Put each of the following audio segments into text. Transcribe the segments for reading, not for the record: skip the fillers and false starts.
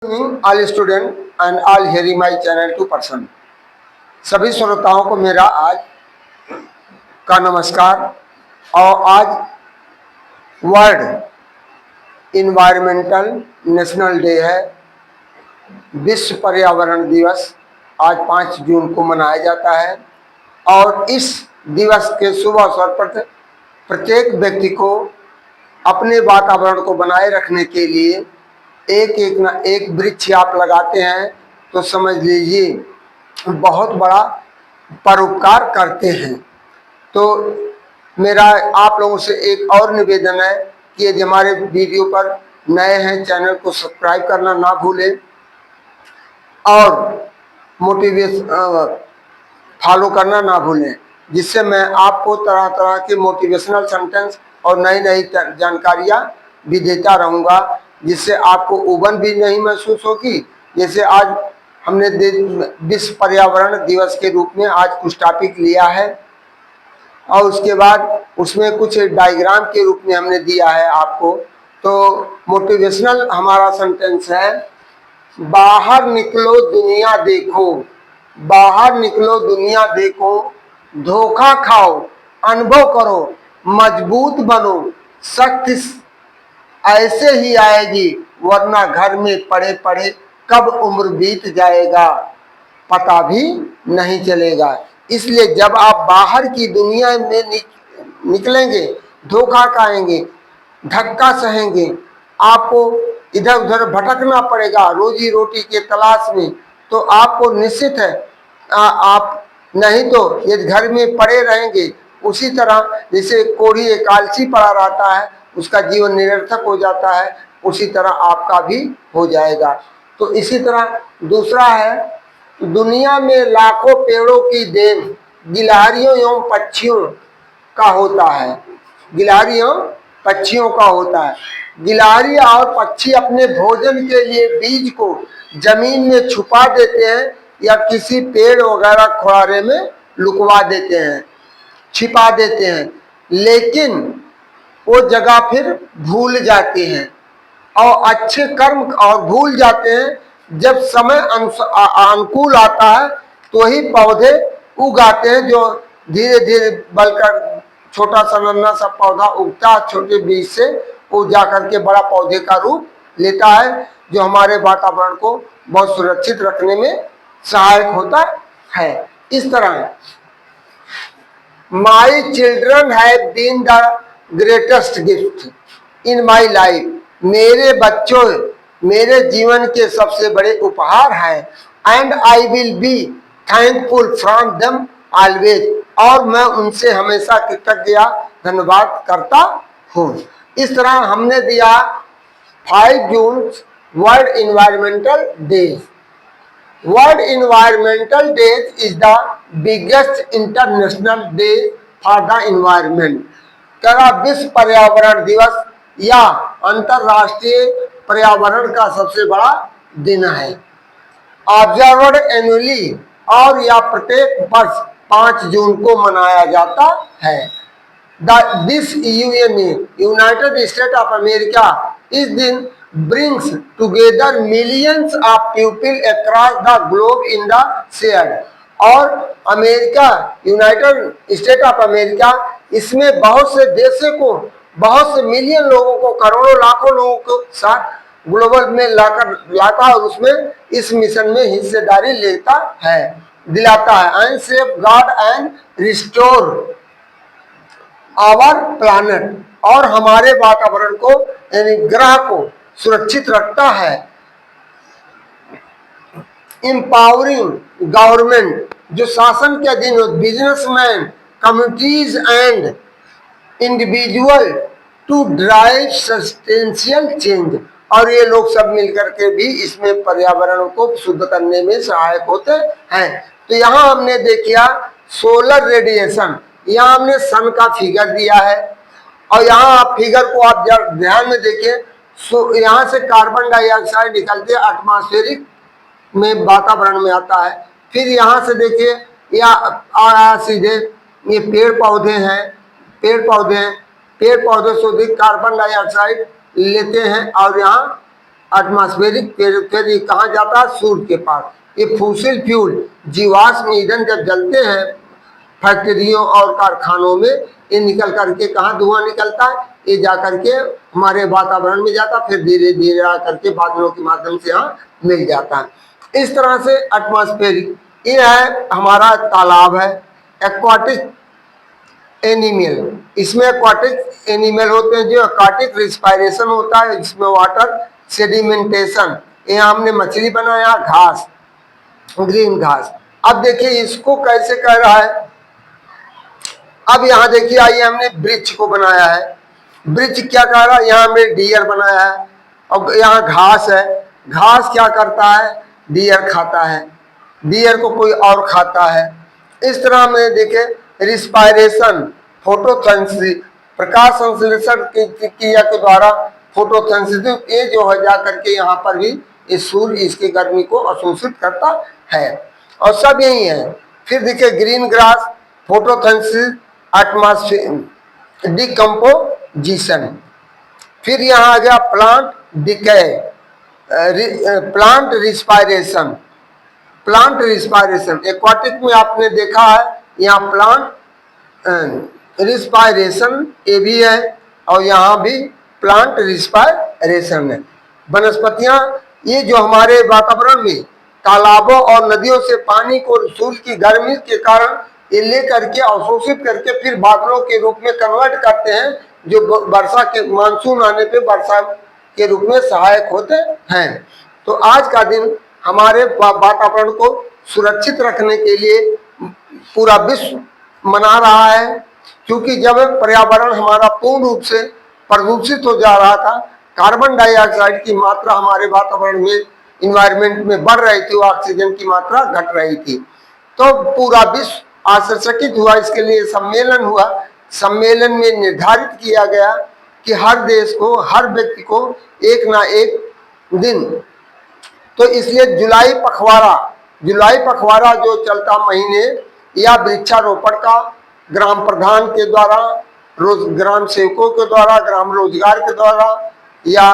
Evening all student and all hearing my channel to person. सभी श्रोताओं को मेरा आज का नमस्कार। और आज वर्ल्ड इन्वायरमेंटल नेशनल डे है, विश्व पर्यावरण दिवस आज 5 जून को मनाया जाता है। और इस दिवस के शुभ अवसर पर प्रत्येक व्यक्ति को अपने वातावरण को बनाए रखने के लिए एक वृक्ष आप लगाते हैं तो समझ लीजिए बहुत बड़ा परोपकार करते हैं। तो मेरा आप लोगों से एक और निवेदन है कि यदि हमारे वीडियो पर नए हैं चैनल को सब्सक्राइब करना ना भूलें और फॉलो करना ना भूलें, जिससे मैं आपको तरह तरह के मोटिवेशनल सेंटेंस और नई नई जानकारियाँ भी देता रहूँगा, जिससे आपको उबन भी नहीं महसूस होगी। जैसे आज हमने विश्व पर्यावरण दिवस के रूप में आज कुछ टॉपिक लिया है और उसके बाद उसमें कुछ डायग्राम के रूप में हमने दिया है आपको। तो मोटिवेशनल हमारा सेंटेंस है, बाहर निकलो दुनिया देखो, बाहर निकलो दुनिया देखो, धोखा खाओ, अनुभव करो, मजबूत बनो, शक्ति ऐसे ही आएगी, वरना घर में पड़े पड़े कब उम्र बीत जाएगा पता भी नहीं चलेगा। इसलिए जब आप बाहर की दुनिया में निकलेंगे, धोखा खाएंगे, धक्का सहेंगे, आपको इधर उधर भटकना पड़ेगा रोजी रोटी के तलाश में, तो आपको निश्चित है आप नहीं तो यदि घर में पड़े रहेंगे उसी तरह जैसे कोढ़ी एक आलसी पड़ा रहता है, उसका जीवन निरर्थक हो जाता है, उसी तरह आपका भी हो जाएगा। तो इसी तरह दूसरा है, दुनिया में लाखों पेड़ों की देन गिलहरियों एवं पक्षियों का होता है, गिलहरियों पक्षियों का होता है। गिलहरी और पक्षी अपने भोजन के लिए बीज को जमीन में छुपा देते हैं या किसी पेड़ वगैरह खुआरे में लुकवा देते हैं, छिपा देते हैं, लेकिन वो जगह फिर भूल जाते हैं और अच्छे कर्म और भूल जाते हैं। जब समय अनुकूल आता है तो ही पौधे उगाते हैं, जो धीरे धीरे बढ़कर छोटा सा नन्हा सा पौधा उगता है, छोटे बीज से वो जाकर के बड़ा पौधे का रूप लेता है, जो हमारे वातावरण को बहुत सुरक्षित रखने में सहायक होता है। इस तरह my children have been the greatest gift in my life, मेरे बच्चों मेरे जीवन के सबसे बड़े उपहार हैं। And I will be thankful from them always, और मैं उनसे हमेशा कृतज्ञ धन्यवाद करता हूँ। इस तरह हमने दिया 5 June world environmental day. World Environmental Day is the biggest international day for the environment। करा विश्व पर्यावरण दिवस या अंतरराष्ट्रीय पर्यावरण का सबसे बड़ा दिन है। ऑब्जर्व्ड एनुअली, और या प्रत्येक वर्ष 5 जून को मनाया जाता है। This United state of America इस दिन brings together millions of people across the globe in the shared, और America United state of America इसमें बहुत से देशों को, बहुत से मिलियन लोगों को, करोड़ों लाखों लोगों को साथ ग्लोबल में लाता और उसमें इस मिशन में हिस्सेदारी लेता है, दिलाता है। And save God and restore our planet, और हमारे वातावरण को यानी ग्रह को सुरक्षित रखता है। एम्पावरिंग गवर्नमेंट, जो शासन के अधीन हो, businessman, communities and individual to drive substantial change, और ये लोग सब मिलकर के भी इसमें पर्यावरण को शुद्ध करने में सहायक होते हैं। तो यहाँ हमने देखिया सोलर रेडिएशन, यहाँ हमने सन का फिगर दिया है, और यहाँ आप फिगर को आप जब ध्यान में देखिए, यहाँ से कार्बन डाइऑक्साइड निकलते एटमॉस्फेरिक में वातावरण में आता है। फिर यहाँ से देखिए या सीधे ये पेड़ पौधे हैं, पेड़ पौधे से अधिक कार्बन डाइऑक्साइड लेते हैं और यहाँ एटमॉस्फेरिक, फिर ये कहाँ जाता है, सूर्य के पास। ये फॉसिल फ्यूल जीवाश्म ईंधन जब जलते हैं फैक्ट्रियों और कारखानों में, ये निकल करके कहाँ धुआं निकलता है, ये जा करके हमारे वातावरण में जाता, फिर धीरे धीरे आ करके बादलों के माध्यम से यहाँ मिल जाता है। इस तरह से एटमॉस्फेरिक, ये है हमारा तालाब है। एक्वाटिक एनिमल, इसमें एक्वाटिक एनिमल होते हैं जो एक्वाटिक रिस्पायरेशन होता है, जिसमें वाटर सेडिमेंटेशन, यहाँ हमने मछली बनाया, घास, ग्रीन घास। अब देखिए इसको कैसे कह रहा है, अब यहाँ देखिए आइए हमने वृक्ष को बनाया है। वृक्ष क्या कह रहा है, यहाँ हमने डियर बनाया है। अब यहाँ घास है, घास क्या करता है, डियर खाता है, डियर को कोई और खाता है। इस तरह में देखे रिस्पायरेशन, फोटोसिंथेसिस, प्रकाश संश्लेषण की क्रिया के द्वारा फोटोसिंथेसिस, ये जो है जा करके यहाँ पर भी इस सूर्य इसकी गर्मी को अवशोषित करता है, और सब यही है। फिर देखिए green grass, photosynthesis, atmosphere decomposition. फिर यहाँ आ गया plant decay, plant respiration. Plant respiration aquatic में आपने देखा है, यहाँ प्लांट रिस्पायरेशन ये भी है, और यहाँ भी प्लांट रिस्पायरेशन है। वनस्पतियाँ, ये जो हमारे वातावरण में तालाबों और नदियों से पानी को सूर्य की गर्मी के कारण ये ले करके अवशोषित करके फिर बादलों के रूप में कन्वर्ट करते हैं, जो वर्षा के मानसून आने पे वर्षा के रूप में सहायक होते हैं। तो आज का दिन हमारे वातावरण को सुरक्षित रखने के लिए पूरा विश्व मना रहा है, क्योंकि जब पर्यावरण हमारा पूर्ण रूप से प्रदूषित हो जा रहा था, कार्बन डाइऑक्साइड की मात्रा हमारे वातावरण में, इन्वायरमेंट में बढ़ रही थी, ऑक्सीजन की मात्रा घट रही थी, तो पूरा विश्व आश्चर्यचकित हुआ। इसके लिए सम्मेलन हुआ। सम्मेलन में निर्धारित किया गया कि हर देश को, हर व्यक्ति को एक ना एक दिन, तो इसलिए जुलाई पखवाड़ा जो चलता महीने, या वृक्षारोपण का ग्राम प्रधान के द्वारा, ग्राम सेवकों के द्वारा, ग्राम रोजगार के द्वारा, या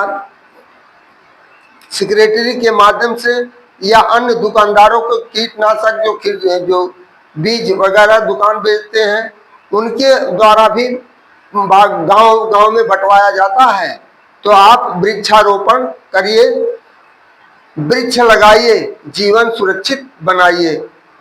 सेक्रेटरी के माध्यम से, या अन्य दुकानदारों को कीटनाशक जो बीज वगैरह दुकान बेचते हैं, उनके द्वारा भी गांव में बंटवाया जाता है। तो आप वृक्षारोपण करिए, वृक्ष लगाइए, जीवन सुरक्षित बनाइए,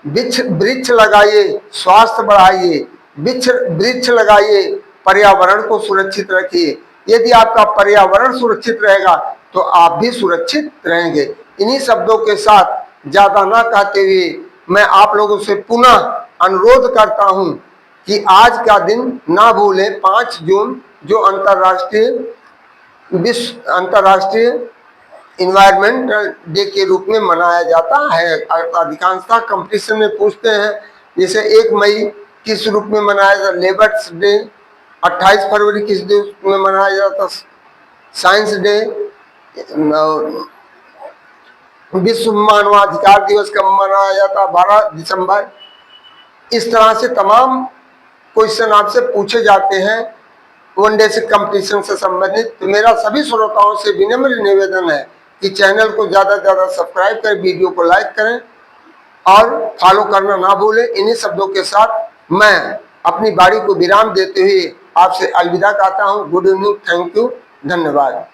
वृक्ष लगाइए, स्वास्थ्य बढ़ाइए, वृक्ष लगाइए, पर्यावरण को सुरक्षित रखिए। यदि आपका पर्यावरण सुरक्षित रहेगा तो आप भी सुरक्षित रहेंगे। इन्हीं शब्दों के साथ ज्यादा ना कहते हुए मैं आप लोगों से पुनः अनुरोध करता हूं कि आज का दिन ना भूलें, 5 जून जो अंतर्राष्ट्रीय इन्वायरमेंटल डे के रूप में मनाया जाता है। अधिकांशतः कंपटीशन में पूछते हैं, जैसे 1 मई किस रूप में मनाया जाता, लेबर्स डे, 28 फरवरी किस रूप में मनाया जाता, साइंस डे, विश्व मानवाधिकार दिवस कब मनाया जाता, 12 दिसंबर। इस तरह से तमाम क्वेश्चन आपसे पूछे जाते हैं वन डे से कंपटीशन से संबंधित। तो मेरा सभी श्रोताओं से विनम्र निवेदन है कि चैनल को ज़्यादा से ज़्यादा सब्सक्राइब करें, वीडियो को लाइक करें और फॉलो करना ना भूलें। इन्हीं शब्दों के साथ मैं अपनी बारी को विराम देते हुए आपसे अलविदा कहता हूँ। गुड इवनिंग, थैंक यू, धन्यवाद।